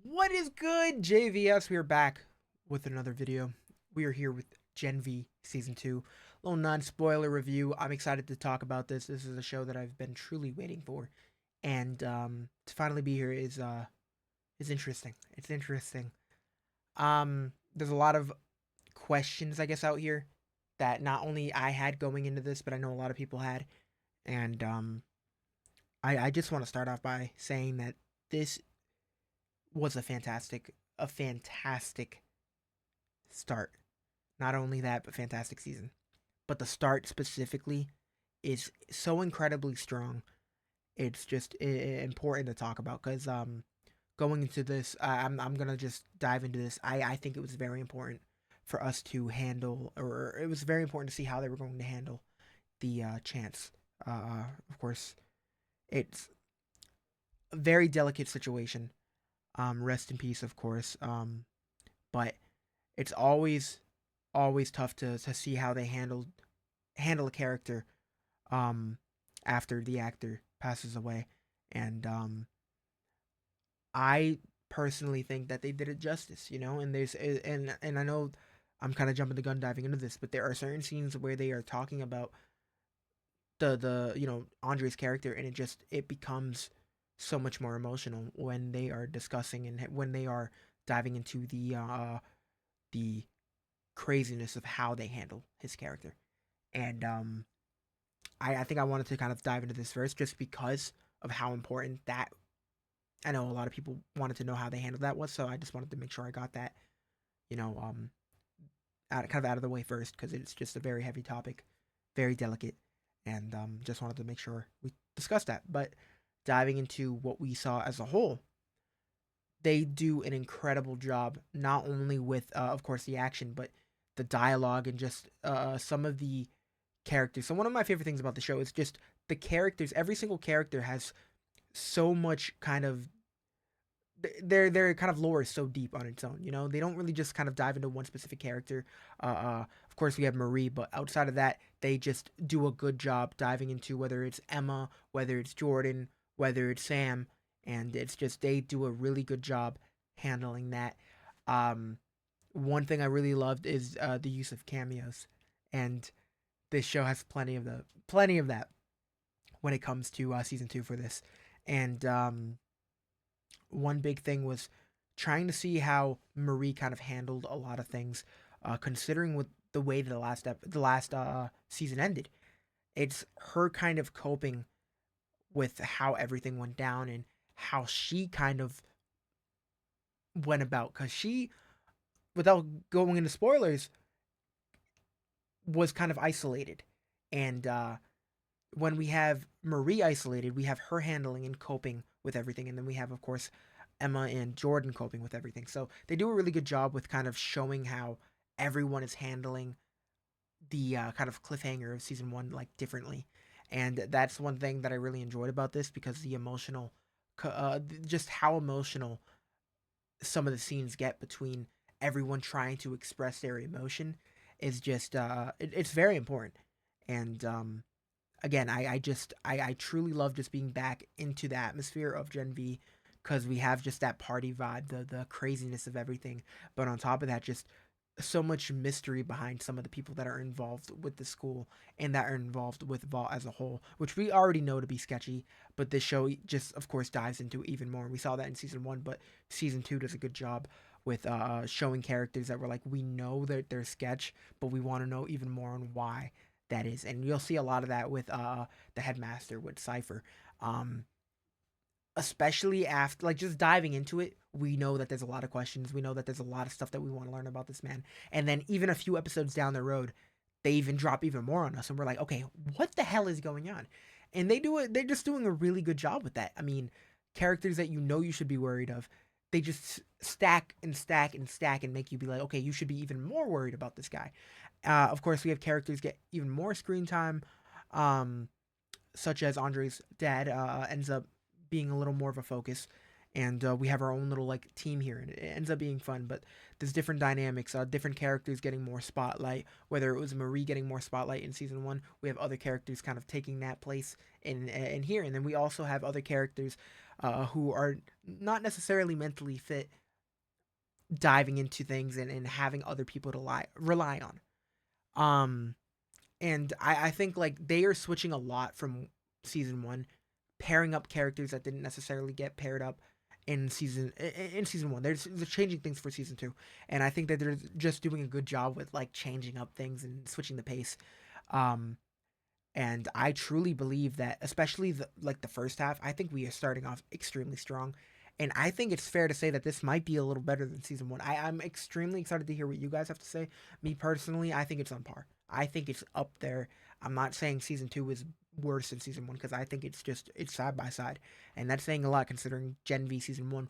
What is good, JVS? We are back with another video. We are here with Gen V Season 2. A little non-spoiler review. I'm excited to talk about this. This is a show that I've been truly waiting for. And to finally be here is interesting. It's interesting. There's a lot of questions, I guess, out here that not only I had going into this, but I know a lot of people had. And I just want to start off by saying that this was a fantastic start. Not only that, but fantastic season. But the start specifically is so incredibly strong. It's just important to talk about because going into this, I'm gonna just dive into this. I think it was very important for us to handle, or it was very important to see how they were going to handle the chance. Of course, it's a very delicate situation. Rest in peace, of course. But it's always tough to see how they handle a character um after the actor passes away. And I personally think that they did it justice, and I know I'm kind of jumping the gun diving into this, but there are certain scenes where they are talking about the Andre's character, and it becomes so much more emotional when they are discussing and when they are diving into the craziness of how they handle his character. And I think I wanted to kind of dive into this first just because of how important that. I know a lot of people wanted to know how they handled that was, so I just wanted to make sure I got that, you know, um, out of the way first because it's just a very heavy topic, very delicate, and just wanted to make sure we discussed that. But diving into what we saw as a whole, they do an incredible job, not only with, of course, the action, but the dialogue and just some of the characters. So one of my favorite things about the show is just the characters. Every single character has so much kind of their kind of lore is so deep on its own. They don't really just kind of dive into one specific character. Of course, we have Marie, but outside of that, they just do a good job diving into whether it's Emma, whether it's Jordan, whether it's Sam, and it's just they do a really good job handling that. Um, One thing I really loved is the use of cameos, and this show has plenty of that when it comes to season 2 for this. And one big thing was trying to see how Marie kind of handled a lot of things, considering with the way the last season ended. It's her kind of coping with how everything went down and how she kind of went about, because she, without going into spoilers, was kind of isolated. And when we have Marie isolated, we have her handling and coping with everything, and then we have, of course, Emma and Jordan coping with everything. So they do a really good job with kind of showing how everyone is handling the kind of cliffhanger of season 1 like differently. And that's one thing that I really enjoyed about this, because the emotional, just how emotional some of the scenes get between everyone trying to express their emotion is just it's very important. And again, I truly love just being back into the atmosphere of Gen V, because we have just that party vibe, the craziness of everything, but on top of that, just so much mystery behind some of the people that are involved with the school and that are involved with Vault as a whole, which we already know to be sketchy, but this show just, of course, dives into even more. We saw that in season 1, but season 2 does a good job with showing characters that were like, we know that they're sketch, but we want to know even more on why that is. And you'll see a lot of that with the headmaster, with Cypher. Um, Especially after, like, just diving into it, we know that there's a lot of questions. We know that there's a lot of stuff that we want to learn about this man. And then even a few episodes down the road, they even drop even more on us, and we're like, okay, what the hell is going on? And they do it. They're just doing a really good job with that. I mean, characters that you know you should be worried of, they just stack and stack and stack and make you be like, okay, you should be even more worried about this guy. Of course, we have characters get even more screen time, um, such as Andre's dad ends up being a little more of a focus. And we have our own little like team here, and it ends up being fun. But there's different dynamics, different characters getting more spotlight. Whether it was Marie getting more spotlight in season 1, we have other characters kind of taking that place in here, and then we also have other characters who are not necessarily mentally fit diving into things and having other people to rely on. Um, and I think like they are switching a lot from season one, pairing up characters that didn't necessarily get paired up in season one. They're changing things for season two, and I think that they're just doing a good job with like changing up things and switching the pace. Um, and I truly believe that, especially the first half, I think we are starting off extremely strong. And I think it's fair to say that this might be a little better than season one. I'm extremely excited to hear what you guys have to say. Me personally, I think it's on par. I think it's up there. I'm not saying season two is worse than season one because I think it's side by side, and that's saying a lot considering Gen V season one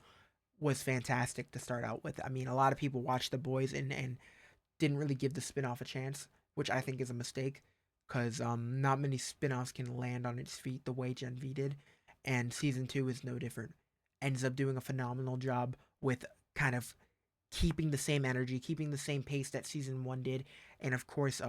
was fantastic to start out with. I mean, a lot of people watched The Boys and didn't really give the spin-off a chance, which I think is a mistake because not many spin-offs can land on its feet the way Gen V did, and season two is no different. Ends up doing a phenomenal job with kind of keeping the same energy, keeping the same pace that season one did, and of course,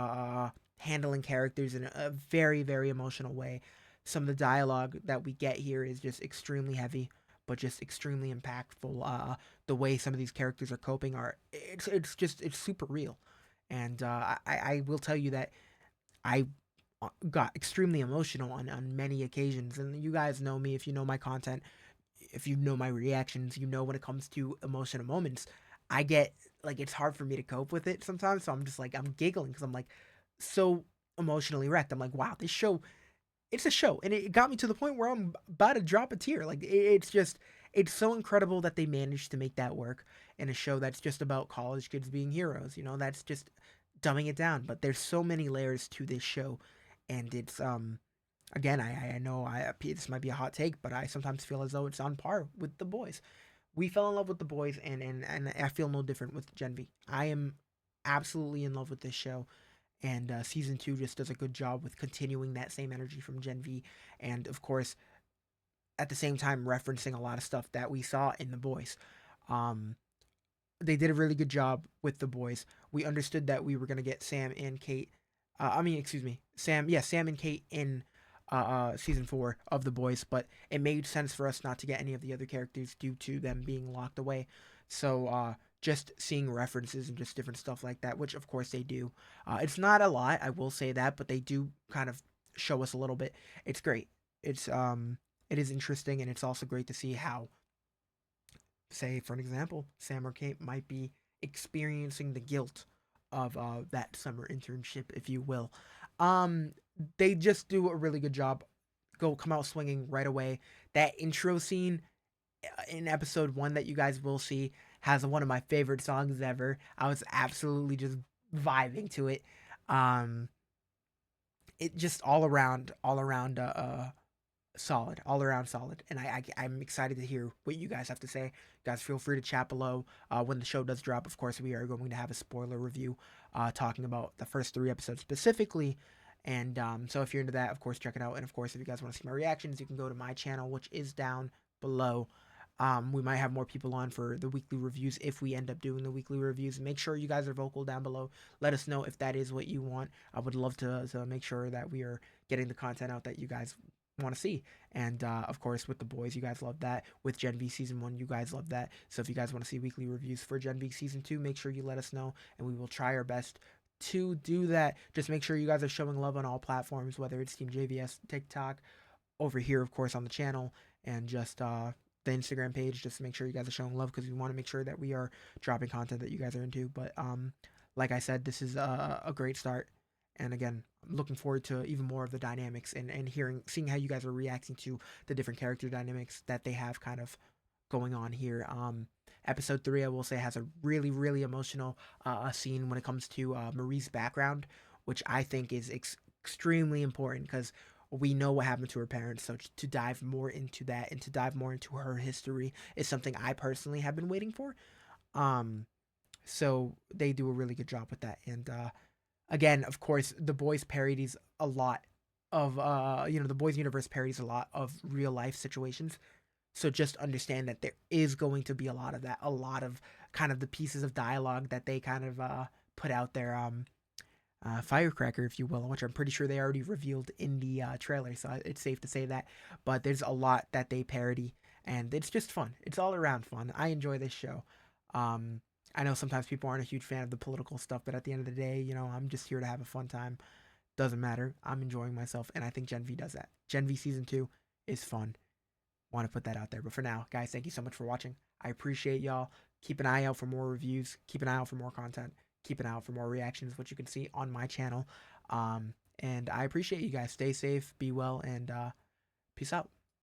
handling characters in a very, very emotional way. Some of the dialogue that we get here is just extremely heavy, but just extremely impactful. The way some of these characters are coping are it's super real, and I will tell you that I got extremely emotional on many occasions, and you guys know me if you know my content, if you know my reactions, you know when it comes to emotional moments, I get like it's hard for me to cope with it sometimes. So I'm just like I'm giggling because I'm like so emotionally wrecked. I'm like, wow, this show, it's a show, and it got me to the point where I'm about to drop a tear. Like it's just it's so incredible that they managed to make that work in a show that's just about college kids being heroes. You know, that's just dumbing it down. But there's so many layers to this show, and it's again, I know this might be a hot take, but I sometimes feel as though it's on par with The Boys. We fell in love with The Boys, and I feel no different with Gen V. I am absolutely in love with this show, and season two just does a good job with continuing that same energy from Gen V, and of course, at the same time referencing a lot of stuff that we saw in The Boys. Um, they did a really good job with The Boys. We understood that we were gonna get Sam and Kate. Excuse me, Sam. Yeah, Sam and Kate in season four of The Boys, but it made sense for us not to get any of the other characters due to them being locked away. So just seeing references and just different stuff like that, which of course they do. It's not a lot, I will say that, but they do kind of show us a little bit. It's great. It is interesting, and it's also great to see how, say for an example, Sam or Kate might be experiencing the guilt of that summer internship, if you will. Um, they just do a really good job. Go come out swinging right away. That intro scene in episode one that you guys will see has one of my favorite songs ever. I was absolutely just vibing to it. Um, it just all around solid, all around solid. And I'm excited to hear what you guys have to say. Guys, feel free to chat below. When the show does drop, of course, we are going to have a spoiler review talking about the first three episodes specifically. And so if you're into that, of course, check it out. And of course, if you guys want to see my reactions, you can go to my channel, which is down below. We might have more people on for the weekly reviews if we end up doing the weekly reviews. Make sure you guys are vocal down below. Let us know if that is what you want. I would love to make sure that we are getting the content out that you guys want to see. And of course, with The Boys, you guys love that. With Gen V season one, you guys love that. So if you guys want to see weekly reviews for Gen V season two, make sure you let us know, and we will try our best to do that. Just make sure you guys are showing love on all platforms, whether it's TeamJVS, TikTok, over here, of course, on the channel, and just the Instagram page. Just make sure you guys are showing love because we want to make sure that we are dropping content that you guys are into. But like I said, this is a great start. And again, I'm looking forward to even more of the dynamics and seeing how you guys are reacting to the different character dynamics that they have kind of going on here. Episode three, I will say, has a really, really emotional scene when it comes to Marie's background, which I think is extremely important because we know what happened to her parents. So to dive more into that and to dive more into her history is something I personally have been waiting for. Um, so they do a really good job with that. And again, of course, the boys parodies a lot of the boys universe parodies a lot of real life situations. So just understand that there is going to be a lot of that, a lot of kind of the pieces of dialogue that they kind of put out there. Firecracker, if you will, which I'm pretty sure they already revealed in the trailer, so it's safe to say that. But there's a lot that they parody, and it's just fun. It's all around fun. I enjoy this show. Um, I know sometimes people aren't a huge fan of the political stuff, but at the end of the day, I'm just here to have a fun time. Doesn't matter. I'm enjoying myself, and I think Gen V does that. Gen V season 2 is fun. Want to put that out there. But for now, guys, thank you so much for watching. I appreciate y'all. Keep an eye out for more reviews. Keep an eye out for more content. Keep an eye out for more reactions, which you can see on my channel. And I appreciate you guys. Stay safe, be well, and peace out.